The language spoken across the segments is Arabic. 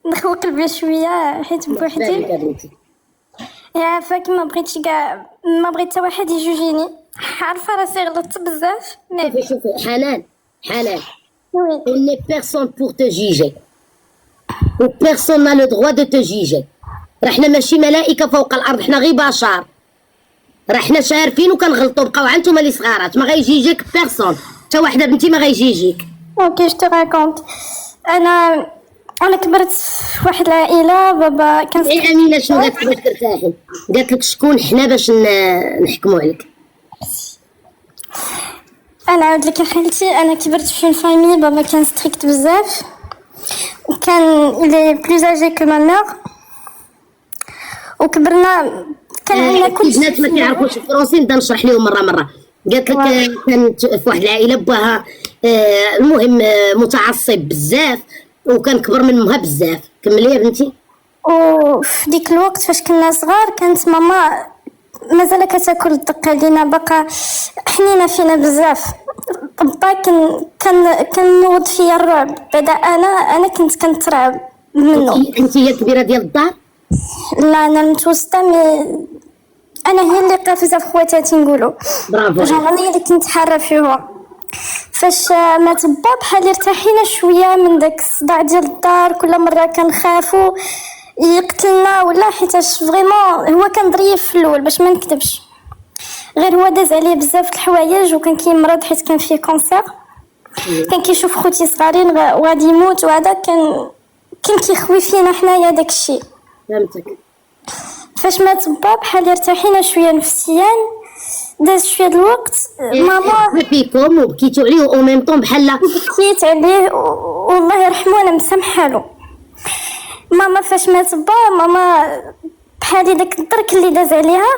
ندخل قلبي شويه حيت بوحدي. يا فاك ما بغيتش كاع، ما بغيت حتى واحد يجوجيني، عارفه راسي غلطت بزاف. شوفي حنان وي il n'est personne pour te juger و personne n'a le droit de te juger. راه حنا ماشي ملائكه فوق الارض، حنا غير بشر، راه حنا شارفين وكنغلطوا. بقاو انتم اللي صغارات، ما غيجيجيك بيرسون، حتى واحده بنتي ما غيجيجيك. اوكي جو راكونت. انا كبرت في واحد العائله، بابا كان اي امينه شنو قالت لك باش ترتاحي؟ قالت لك شكون حنا باش نحكموا عليك. انا عاود لك يا خالتي، انا كبرت في فامي بابا كان ستريكت بزاف، وكان لي بلوز اجي كو ما مير، وكبرنا كان عندنا كل شيء. البنات ما كيعرفوش الفرونسي، نبدا نشرح لهم مره. قالت لك كانت في واحد العائله باها المهم متعصب بزاف، وكان كبر من امها بزاف. كملي يا بنتي. وفي ديك الوقت فاش كنا صغار كانت ماما مازال كتاكل الدقه لينا، باقا حنينه فينا بزاف. با كان نوض فيا الرعب، بعدا انا كنت كنترعب منه. انت هي الكبيره ديال الدار؟ لا انا المتوسطه، انا هي اللي قافزه في خواتاتي نقولوا. برافو. انا هي اللي كنت حاره فيهم. فاش مات با بحال ارتاحينا شويه من داك الصداع ديال الدار، كل مره كنخافوا يقتلنا ولا، حيتاش فريمون هو كان ظريف في الاول باش ما نكذبش، غير هو داز عليه بزاف د الحوايج، وكان كيمرض حيت كان فيه كونسير، كان كيشوف خوتي صغارين وغادي يموت، وهذا كان كيخوي فينا حنايا داك الشيء. فهمتك. فاش مات با بحال ارتاحينا شويه نفسيا، داز شويه د الوقت ماما فيكم وبكيتوا عليه او ميم طون بحال بكيت عليه والله يرحمه انا مسامحه له. ماما فاش مات با ماما بحال داك الدرك اللي داز عليها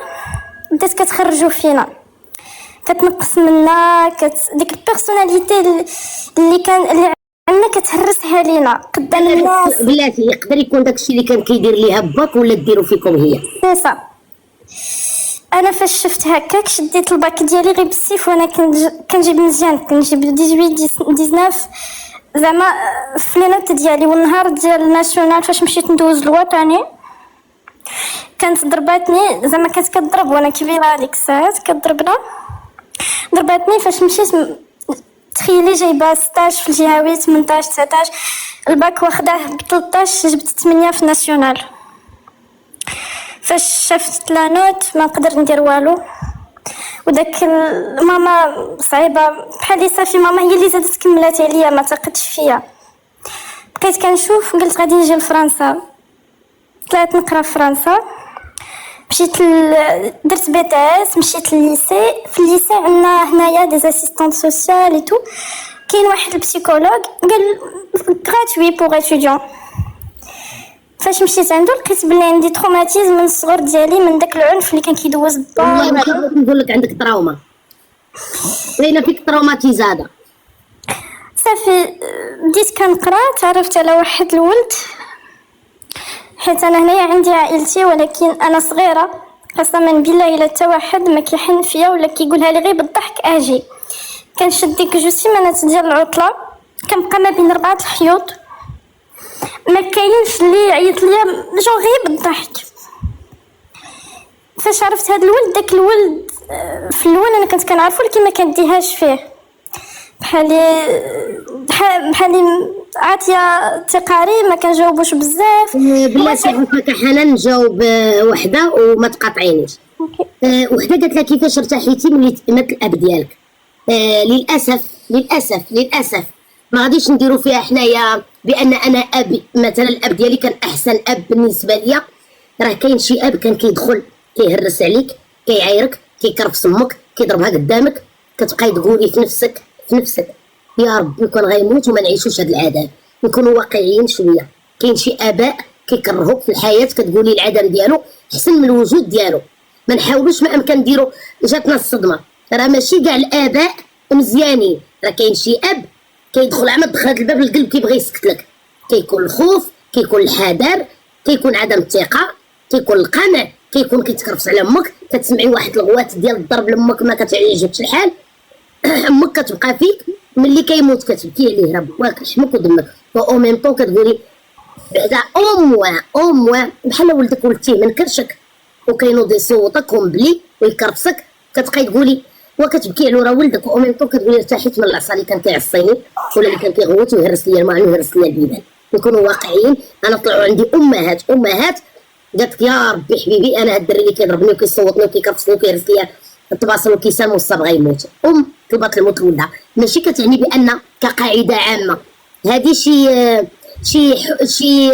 بدات كتخرجوا فينا، كتنقص منا، ديك البيرسوناليتي اللي عندنا كتهرسها لينا قدام الناس. بلاتي يقدر يكون داكشي اللي كان كيدير ليها باك ولا ديروا فيكم هي. سا انا فاش شفت هكاك شديت الباك ديالي غير بالسيف، وانا كنجيب مزيان، كنجيب 18 19 زعما في لينوت ديالي. والنهار ديال الناسيونال فاش مشيت ندوز الوطني كانت ضرباتني، زعما كانت كتضرب وانا كبيره ديك الساعات كتضربنا، ضرباتني فاش مشيت. تخيلي جايبه 16 في الجهوي، 18 19 الباك واخداه ب 13، جبت 8 في الناسيونال. فاش شفت لا نوت ما نقدر ندير والو، وداك ماما صعيبه بحال صافي، ماما هي اللي زادت كملات عليا، ما تقتش فيا. بقيت كنشوف قلت غادي نجي لفرنسا، طلعت نقرا في فرنسا، مشيت درت بي تي اس، مشيت للليسي. في الليسي عندنا هنايا دي اسيستانت سوسيال اي تو، كاين واحد البسيكولوج قال غراتوي بوغ اتيديون. فاش مشيت عنده لقيت بلي عندي تروماتيزم من الصغر ديالي، من داك العنف اللي كان كيدوز با. والله نقول لك عندك تراوما، باينه فيك تروماتيزاده. صافي بديت كنقرا، تعرفت على واحد الولد، حيت انا هنايا عندي عائلتي ولكن انا صغيره قسما بالله الا حتى واحد ما كيحن فيا ولا كيقولها لي غير بالضحك اجي. كنشد ديك جوج سيمانات ديال العطله، كنبقى ما بين 4 الحيوط، ما كاينش اللي يعيط ليا جو غير بالضحك. فاش عرفت هذا الولد، داك الولد في الاول انا كنت كنعرفو ولكن ما كنديهاش فيه، بحالي عاطيه تقاري ما كنجاوبوش بزاف. بلاتي عفاك حنان نجاوب وحده وما تقاطعينيش. وحده قالت لك كيفاش ارتحيتي ملي مات الاب ديالك. للاسف ما غاديش نديرو فيها حنايا بان انا اب مثلا الاب ديالي كان احسن اب بالنسبه ليا. راه كاين شي اب كان كيدخل كيهرس عليك، كيعايرك، كيكرفس امك، كيضربها قدامك، كتبقاي تقولي في نفسك يا ربي كون غيموت وما نعيشوش هذا العذاب. نكونوا واقعيين شويه. كاين شي اباء كيكرهوك في الحياه، كتقولي العدم ديالو احسن من الوجود ديالو. ما نحاولوش ما امكن نديرو. جاتنا الصدمه، راه ماشي كاع الاباء مزيانين، راه كاين شي اب كيدخل عما دخلت الباب القلب كيبغي يسكت لك، كيكون الخوف، كيكون الحذر، كيكون عدم الثقه، كيكون القمع، كيكون كيتكرفس على امك، كتسمعي واحد الغوات ديال الضرب لامك ما كتعجبش الحال. امك كتبقى فيك ملي كيموت كتبكي عليه، راه واكل شمك ودمك، او ميم طون كتقولي بعدا اموا بحال ولدك ولدتيه من كرشك وكينوض يصوتك بلي ويكرفسك، كتبقاي تقولي وكتبكي على راه ولدك، واميمتو كتقولي ارتحيت من العصا اللي كان كيعصيني ولا اللي كان كيغوت ويهرس ليا الماء ويهرس ليا البيبان. نكونوا واقعيين. انا طلعوا عندي امهات قالت لك يا ربي حبيبي انا هاد الدري اللي كيضربني وكيصوتني وكيكرفسني وكيهرس ليا الطباصل وكيسان والصا بغا يموت، طلبات الموت لولدها. ماشي كتعني بان كقاعده عامه هذه شي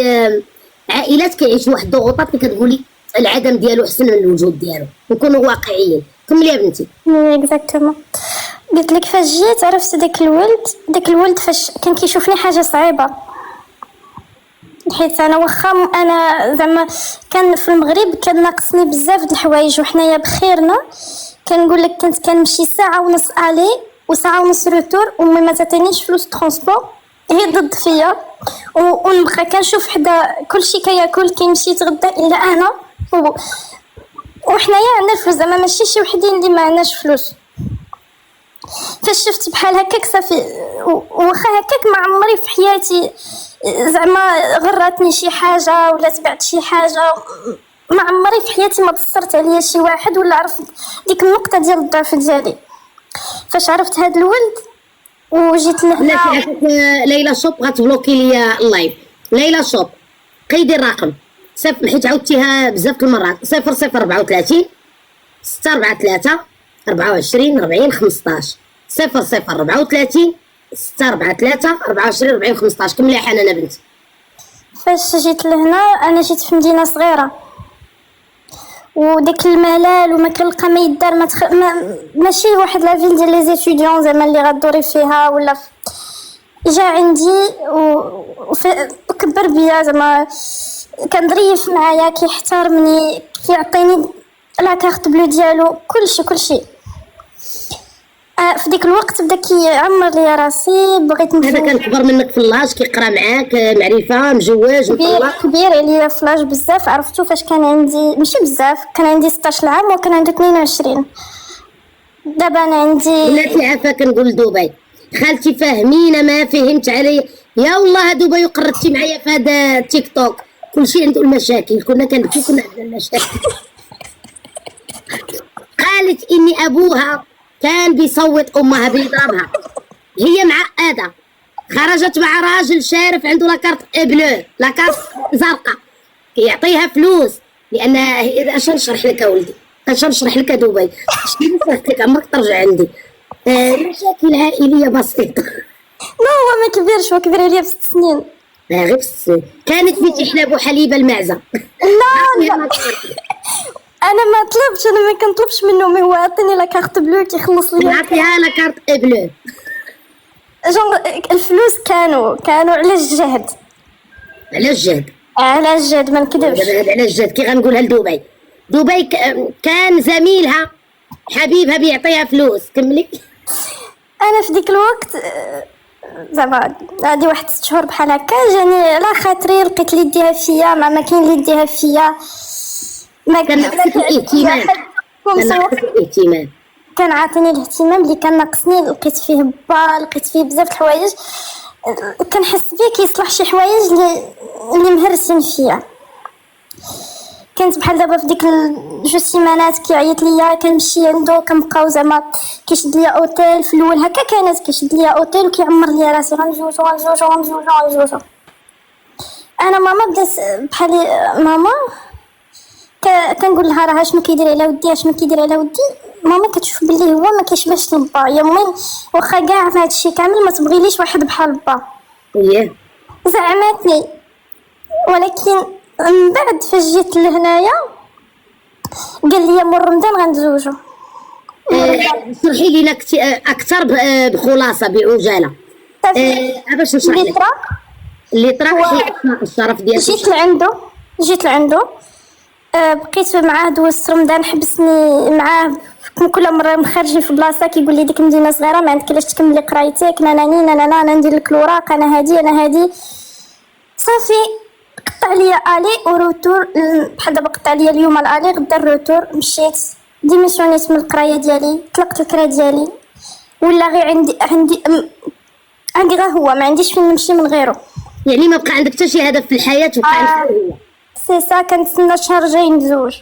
عائلات كيعيشوا واحد الضغوطات اللي كتقولي العدم ديالو احسن من الوجود ديالو. نكونوا واقعيين. كملي يا بنتي. اكزاكتومون. قلت لك فاش جيت عرفت داك الولد فاش كان كيشوفني حاجه صعيبه، حيت انا واخا انا زعما كان في المغرب كان ناقصني بزاف د الحوايج وحنايا بخيرنا. كنقول لك كنمشي ساعه ونص الي وساعه ونص روتور، ومي ما تعطينيش فلوس ترونسبور، هي ضد فيا. ونبقى كنشوف حدا كلشي كياكل كيمشي يتغدى الا انا وحنايا عندنا الفلوس، زعما ماشي شي وحدين اللي ما عندناش فلوس. فاش شفت بحال هكاك صافي، واخا هكاك ما عمري في حياتي زعما غراتني شي حاجه ولا تبعت شي حاجه، ما عمري في حياتي ما تصرت عليا شي واحد ولا عرفت ديك النقطه ديال الضعف ديالي. فاش عرفت هاد الولد وجيت لهنا. ليلى شوب غتبلوكي ليا اللايف. ليلى شوب قيدي الرقم صفر حيت عاودتيها بزاف المرات. 0034 643 24 40 15 0034 643 24 40 15. كملي يا حنان بنتي. فاش جيت لهنا انا جيت في مدينه صغيره وداك الملال وما كنلقى ما يدار ماشي واحد لا فيل ديال لي زيتيديون زعما اللي غدوري فيها ولا جا عندي وكبر بيا زعما كان ظريف معايا كيحترمني كيعطيني لا كارت بلو ديالو كلشي. في ديك الوقت بدا كيعمر لي راسي بغيت نفوت. هذا كان كبر منك في اللاج كيقرا معاك معرفه مجوج مطلق كبير عليا في اللاج بزاف. عرفتو فاش كان عندي ماشي بزاف كان عندي 16 عام وكان عنده 22. دابا انا عندي بلاتي عافاك نقول دبي خالتي فاهمين ما فهمت علي يا والله دبي وقرتي معايا في هذا التيك توك كلشي عنده المشاكل كنا كندبكي كنا عندنا المشاكل. قالت اني ابوها كان بيصوت امها بيضربها هي معقده خرجت مع راجل شارف عنده لاكارت بلو لاكارت زرقاء يعطيها فلوس لان اش نشرح لك يا ولدي اش نشرح لك دبي شنو نصيحت لك عمرك ترجع عندي. مشاكل عائليه بسيطه. لا هو ما كبيرش هو كبير عليا ب6 سنين. لا غير 6 سنين. كانت بتحلب حليب المعزه. لا انا ما طلبتش انا ما كنطلبش منهم هو عطيني لا كارت بلو كيخلص لي نعطيها لا كارت بلو. جونغ الفلوس كانوا على الجهد على الجهد ما نكذبش على الجهد كي غنقولها لدبي. دبي كان زميلها حبيبها بيعطيها فلوس. كملي. انا في ديك الوقت زعما هادي واحد 6 شهور بحال هكا جاني على خاطري لقيت اللي يديها فيا ما كاين اللي يديها فيا ما كان ناقصك الاهتمام كان عاطيني الاهتمام اللي كان ناقصني. لقيت فيه لقيت فيه بزاف الحوايج كنحس بيه كيصلح شي حوايج اللي مهرسين فيا. كانت بحال دابا في ديك 2 سيمانات كيعيط ليا كنمشي عنده كنبقاو زعما كيشد ليا اوتيل. في الاول هكا كانت كيشد ليا اوتيل وكيعمر ليا راسي غنجوجو. انا ماما بدات بحالي ماما كنقول لها راه شنو كيدير على ودي ماما كتشوف بلي هو ما كيشبهش لبا يا امي واخا كاع في هادشي كامل ما تبغيليش واحد بحال با. زعماتني ولكن من بعد فاش جيت لهنايا قال لي مور رمضان غنتزوجو. شرحي لينا اكثر بخلاصه بعجاله باش نشرح لك اللي طرا الشرف ديال جيت لعندو بقيت معاه دوزت رمضان حبسني معاه كل مره خارجين في بلاصه كيقول لي ديك مدينه صغيره ما عندك علاش تكملي قرايتك انا ندير لك الوراق انا هادي صافي. قطع لي الي وروتور بحال دابا قطع لي اليوم الالي غدا الروتور. مشيت ديميسيونيت من القرايه ديالي طلقت الكرا ديالي ولا غير عندي غير هو ما عنديش فين نمشي من غيره. يعني ما بقى عندك حتى شي هدف في الحياه وبقى عندك هو. سي سا. كنتسنى الشهر جاي نتزوج.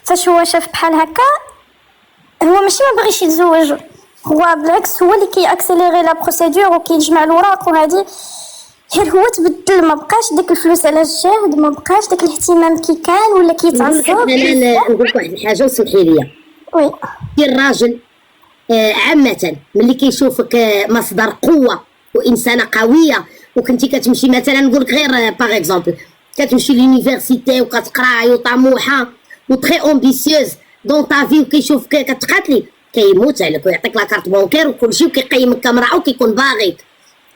فاش هو شاف بحال هكا، هو ماشي ما بغيش يتزوج، هو بالعكس هو اللي اكسيليري لا بروسيدور وكيجمع الوراق وهذه. غير هو تبدل، ما بقاش داك الفلوس على الجهد، ما بقاش داك الاهتمام كي كان، ولا كيتعصب. انا نقول لك واحد الحاجه وسمحي لي. وي الراجل عامه ملي كيشوفك مصدر قوه وانسانه قويه، وكنتي كتمشي مثلا نقول لك غير باغ اكزومبل كتمشي لونيفرسيتي وكتقراي وطموحه وتري امبيسيوز دون تا في، وكيشوفك كتقاتلي كيموت عليك ويعطيك لا كارت بونكير وكلشي وكيقيمك كامراه وكيكون باغيك.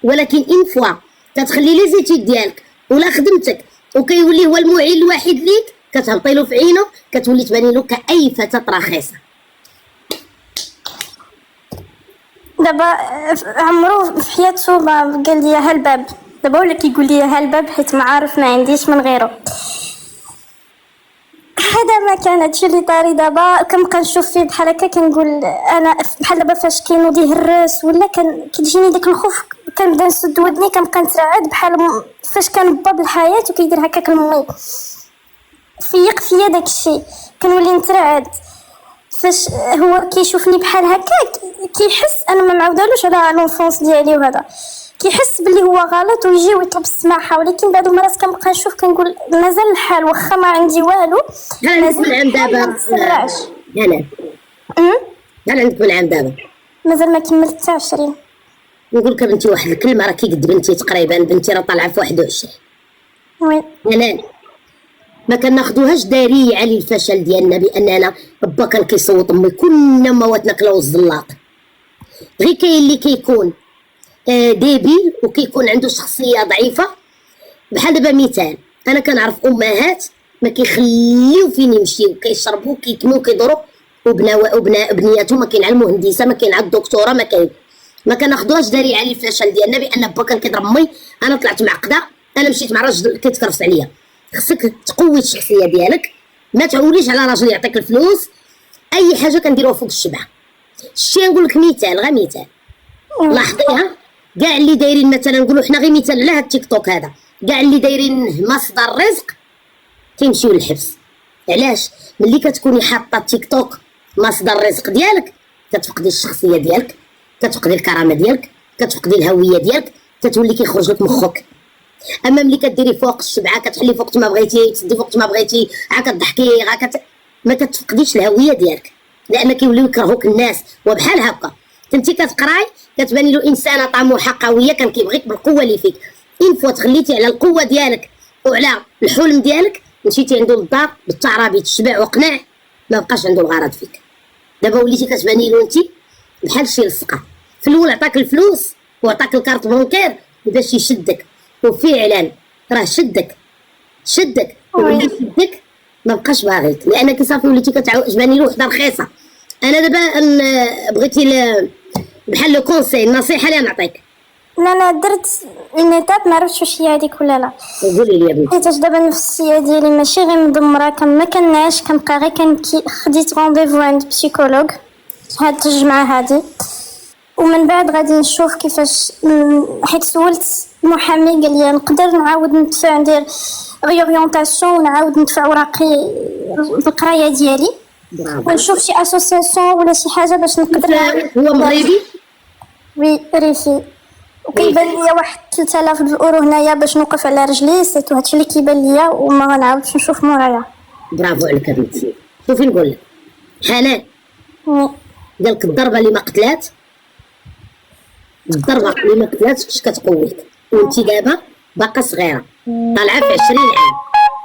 ولكن ان فوا كتخلي لي زيتيد ديالك ولا خدمتك وكيولي هو المعين الوحيد ليك، كتهبطي له في عينه، كتولي تباني له كاي فتاه رخيصه. دابا عمرو في حياته ما قال لي ها الباب، دابا ولا كيقول لي ها الباب حيت ما عارف ما عنديش من غيره. هذا ما كان هادشي اللي طاري. دابا كنبقى نشوف فيه بحال هكا، كنقول انا بحال دابا فاش كينوض يهرس ولا كيجيني داك الخوف، كنبدا نسد ودني، كنبقى نترعد بحال فاش كان باب الحياه وكيدير هكاك المي فيق فيا داك الشيء، كنولي نترعد. فاش هو كيشوفني بحال هكاك كيحس انا ما معاودالوش على لونفونس ديالي وهذا، كيحس باللي هو غلط ويجي ويطلب السماحه. ولكن بعض المرات كنبقى نشوف كنقول مازال الحال واخا ما عندي والو، مازال عندك دابا لا عندك من عام دابا مازال ما كملت حتى 20. نقول لك بنتي واحد الكلمه، راه كيقد بنتي تقريبا، بنتي راه طالعه في 21. وي لا ما كناخذوهاش داريه للفشل ديالنا باننا با كان كيصوت امي كنا مواتنا كلاو الزلاط. غير كاين اللي كيكون ديبيل وكيكون عنده شخصيه ضعيفه. بحال دابا مثال، انا كنعرف امهات ما كيخليو فين يمشيو، كيشربوا كيتموا كيدوروا وبناء بنياتهم ما كاين على المهندسه، ما كاين على الدكتوره، ما كناخذوهاش داريه على الفشل ديالنا بان با كان كيضرب امي، انا طلعت معقده، انا مشيت مع راجل كيتكرفس عليا. خصك تقوي الشخصيه ديالك، ما تعوليش على راجل يعطيك الفلوس. اي حاجه كنديروها فوق الشبعه. الشيء نقول لك مثال، غير مثال لاحظيها، كاع اللي دايرين مثلا نقولوا حنا غير مثال على هذا التيك توك هذا، كاع اللي دايرين مصدر رزق كيمشيو للحبس. علاش؟ ملي كتكوني حاطه التيك توك مصدر الرزق ديالك، كتفقدي الشخصيه ديالك، كتفقدي الكرامه ديالك، كتفقدي الهويه ديالك، كتولي كيخرج لك مخك. اما ملي كديري فوق الشبعه، كتحلي فوق ما بغيتي، تسدي فوق ما بغيتي، عا كتضحكي ما كتفقديش الهويه ديالك، لان كيوليو يكرهوك الناس. وبحال هكا كنتي كتقراي كتباني له انسانه طموحه قويه، كان كيبغيك بالقوه اللي فيك. ان فوا تخليتي على القوه ديالك وعلى الحلم ديالك، مشيتي عنده للدار بالتعرابي تشبع وقناع، ما بقاش عنده الغرض فيك. دابا وليتي كتباني له انت بحال شي لصقه. في الاول عطاك الفلوس وعطاك الكارت بونكير باش يشدك، وفعلا راه شدك وملي شدك ما بقاش باغيك، لانك صافي وليتي كتعجباني له وحده رخيصه. انا دابا بغيتي بحال لو كونساي، النصيحه اللي نعطيك. انا درت اون ايتاب ما عرفتش واش هي هذيك ولا لا. قولي لي يا بنتي. حيت دابا النفسيه ديالي ماشي غير مدمره، ما كنعيش، كنبقى غير خديت رونديفو عند بسيكولوج هاد الجمعه هادي، ومن بعد غادي نشوف كيفاش. حيت سولت محامي قال لي نقدر نعاود ندفع، ندير ريورينتاسيون ونعاود ندفع وراقي القرايه ديالي، ونشوف شي اسوسياسيون ولا شي حاجه باش نقدر. هو مغربي؟ وي ريفي، وكيبان ليا واحد 3000 اورو هنايا باش نوقف على رجلي. سيتو هادشي اللي كيبان ليا، وما غنعاودش نشوف مورايا. برافو عليك يا بنتي. شوفي نقول لك، حنان قالك الضربه اللي ما قتلات، الضربه اللي ما قتلاتش فاش كتقويك. وانت دابا باقا صغيره طالعه في 20 عام،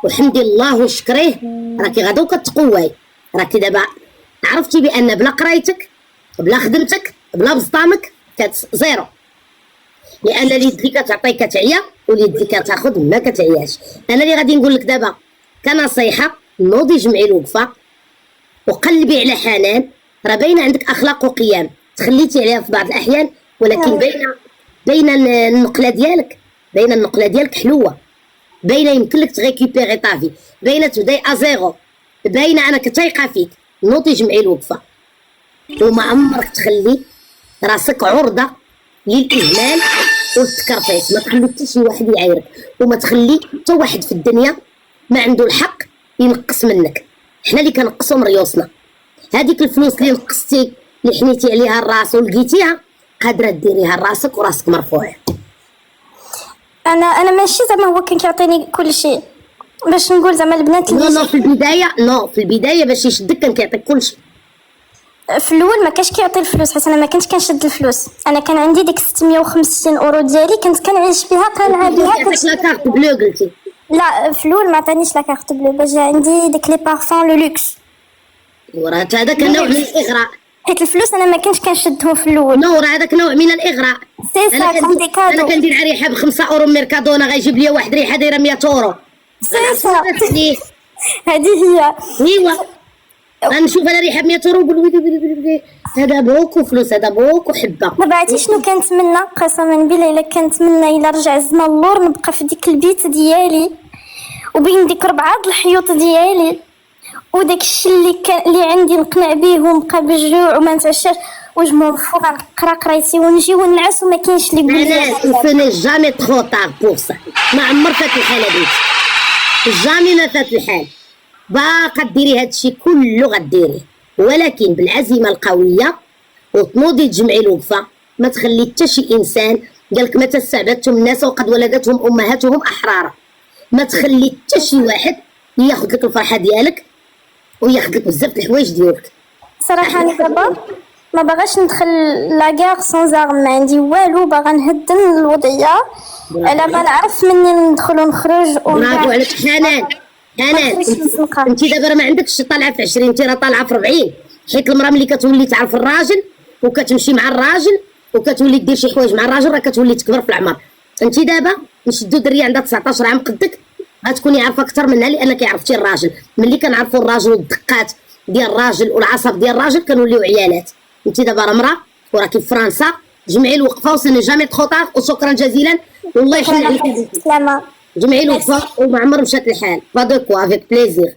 وحمدي الله وشكريه راكي غدا وكتقواي. راكي دابا عرفتي بان بلا قرايتك بلا خدمتك بلا بسطامك زيرو، لان اليد اللي كتعطي كتعيا واليد اللي كتاخذ ما كتعياش. انا اللي غادي نقول لك دابا كنصيحه، نوضي جمعي الوقفه وقلبي على حنان. راه باينه عندك اخلاق وقيم تخليتي عليها في بعض الاحيان، ولكن بين النقله ديالك حلوه، باينه يمكن لك تريكوبيري طافي، باينه تبداي ازيرو، باينه انا كتايقه فيك. نوضي جمعي الوقفه، وما عمرك تخلي راسك عرضه للاهمال وتكرفيت، ما تخلي حتى شي واحد يعايرك، وما تخلي حتى واحد في الدنيا ما عنده الحق ينقص منك. حنا اللي كنقصوا من ريوسنا. هذيك الفلوس اللي نقصتي اللي حنيتي عليها الراس ولقيتيها قادره ديريها لراسك وراسك مرفوع. انا ماشي زعما هو كان كيعطيني كل شيء باش نقول زعما البنات اللي نو في البدايه باش يشدك كان كيعطيك كل شيء. في الاول ما كانش كيعطي الفلوس حيت انا ما كنتش كنشد الفلوس. انا كان عندي ديك 650 اورو ديالي كنت كنعيش بها قانعه بها. كيعطيك لا كارت بلو قلتي؟ لا في الاول ما عطانيش لا كارت بلو باش جا عندي ديك لي بارفون لو لوكس. وراه هذاك نوع من الاغراء حيت الفلوس انا ما كنتش كنشدهم في الاول. نو راه هذاك نوع من الاغراء. سي سا كوم دي كادو. انا كندير ريحه ب5 اورو ميركادونا غيجيب لي واحد ريحه دايره 100 اورو. سي سا هذه هي. ايوا غنشوف انا ريحه ب 100 اورو نقول ويلي هذا بوكو فلوس، هذا بوكو حبه. دابا عرفتي شنو كنتمنى؟ قسما بالله الا كنتمنى الا رجع الزمان اللور نبقى في ديك البيت ديالي وبين ديك 4 الحيوط ديالي وداك الشيء اللي عندي نقنع به ونبقى بالجوع وما نتعشاش وجمع فوق نقرا قرايتي ونجي ونعس وما كاينش اللي يقول لي سوني جامي تخو طار بور سا. ما عمر فات الحال هذيك، جامي ما فات الحال. باقا ديري هادشي كله غديريه، ولكن بالعزيمه القويه وتنوضي تجمعي الوقفه. ما تخلي حتى شي انسان قالك متى استعبدتم الناس وقد ولدتهم امهاتهم احرارا. ما تخلي حتى شي واحد ياخذ لك الفرحه ديالك وياخذ لك بزاف د الحوايج ديالك. صراحه انا دابا ما باغاش ندخل لاكار سون زارم، ما عندي والو، باغا نهدن الوضعيه على ما نعرف مني ندخل ونخرج. برافو عليك حنان. انت دابا ما عندكش طالعه في 20، انت راه طالعه في 40. حيت المراه ملي كتولي تعرف الراجل وكتمشي مع الراجل وكتولي دير شي حوايج مع الراجل راه كتولي تكبر في العمر. انت دابا نشدو دريه عندها 19 عام قدك غتكوني عارفه اكثر منها لانك عرفتي الراجل. ملي كنعرفوا الراجل والدقات ديال الراجل والعصب ديال الراجل كنوليو عيالات. انت دابا راه مراه وراكي في فرنسا، جمعي الوقفه وسني جامي تخوطار. وشكرا جزيلا والله يحل عليك. سلامه. جمعي الوقفه وما عمر مشات الحال. با دو كوا افيك بليزير.